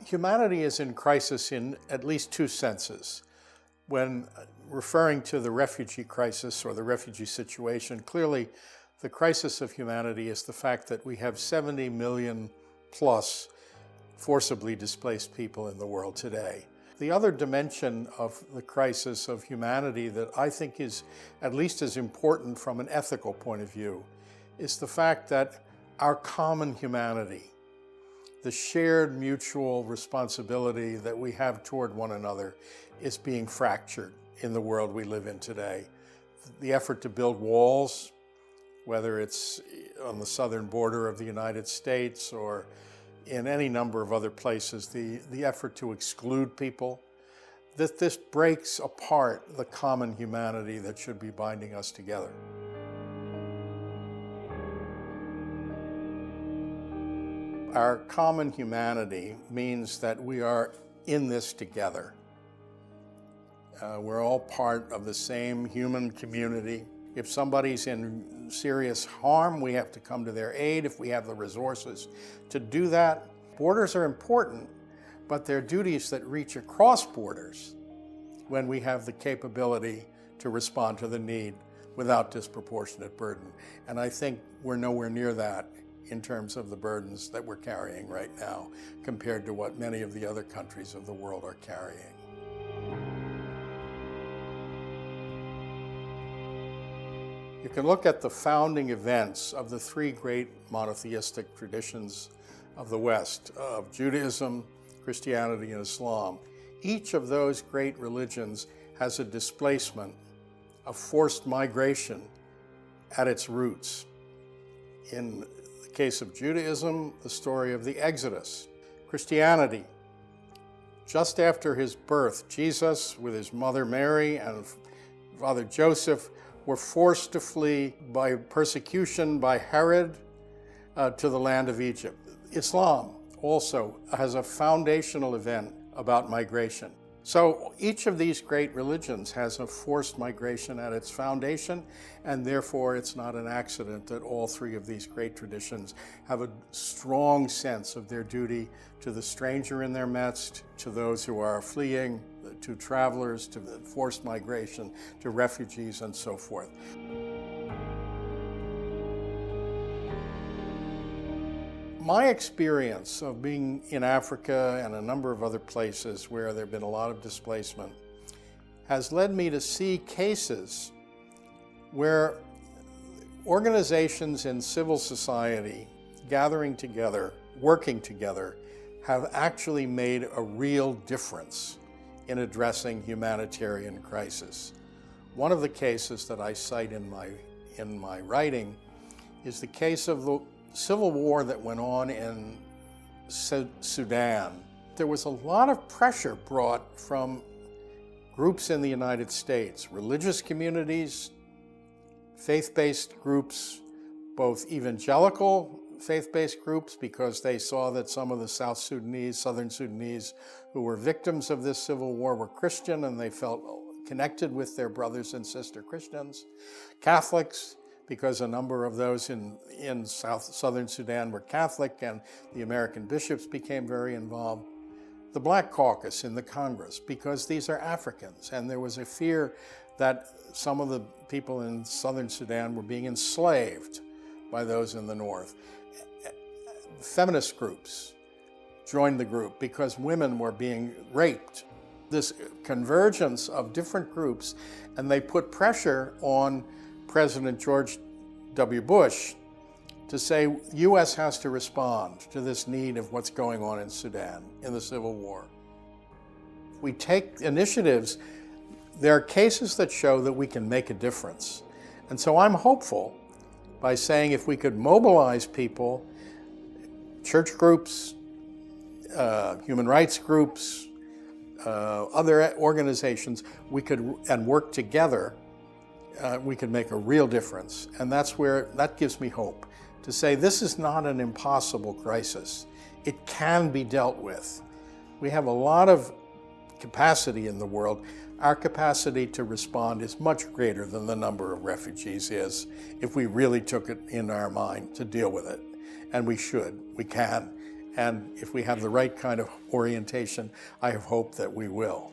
Humanity is in crisis in at least two senses. When referring to the refugee crisis or the refugee situation, clearly the crisis of humanity is the fact that we have 70 million plus forcibly displaced people in the world today. The other dimension of the crisis of humanity that I think is at least as important from an ethical point of view is the fact that our common humanity, the shared mutual responsibility that we have toward one another, is being fractured in the world we live in today. The effort to build walls, whether it's on the southern border of the United States or in any number of other places, the effort to exclude people, that this breaks apart the common humanity that should be binding us together. Our common humanity means that we are in this together. We're all part of the same human community. If somebody's in serious harm, we have to come to their aid if we have the resources to do that. Borders are important, but they're duties that reach across borders when we have the capability to respond to the need without disproportionate burden. And I think we're nowhere near that in terms of the burdens that we're carrying right now compared to what many of the other countries of the world are carrying. You can look at the founding events of the three great monotheistic traditions of the West, of Judaism, Christianity, and Islam. Each of those great religions has a displacement, a forced migration at its roots. In the case of Judaism, the story of the Exodus. Christianity, just after his birth, Jesus with his mother Mary and Father Joseph were forced to flee by persecution by Herod to the land of Egypt. Islam also has a foundational event about migration. So each of these great religions has a forced migration at its foundation, and therefore it's not an accident that all three of these great traditions have a strong sense of their duty to the stranger in their midst, to those who are fleeing, to travelers, to the forced migration, to refugees, and so forth. My experience of being in Africa and a number of other places where there have been a lot of displacement has led me to see cases where organizations in civil society gathering together, working together, have actually made a real difference in addressing humanitarian crisis. One of the cases that I cite in my writing is the case of the civil war that went on in Sudan. There was a lot of pressure brought from groups in the United States, religious communities, faith-based groups, both evangelical faith-based groups, because they saw that some of the southern Sudanese who were victims of this civil war were Christian and they felt connected with their brothers and sister Christians. Catholics, because a number of those in southern Sudan were Catholic and the American bishops became very involved. The Black Caucus in the Congress, because these are Africans, and there was a fear that some of the people in southern Sudan were being enslaved by those in the north. Feminist groups joined the group because women were being raped. This convergence of different groups, and they put pressure on President George W. Bush to say, U.S. has to respond to this need of what's going on in Sudan, in the Civil War. If we take initiatives, there are cases that show that we can make a difference. And so I'm hopeful by saying if we could mobilize people, church groups, human rights groups, other organizations, we could, and work together, we could make a real difference. And that gives me hope to say this is not an impossible crisis. It can be dealt with. We have a lot of capacity in the world. Our capacity to respond is much greater than the number of refugees is if we really took it in our mind to deal with it. And we should, we can, And if we have the right kind of orientation, I have hope that we will.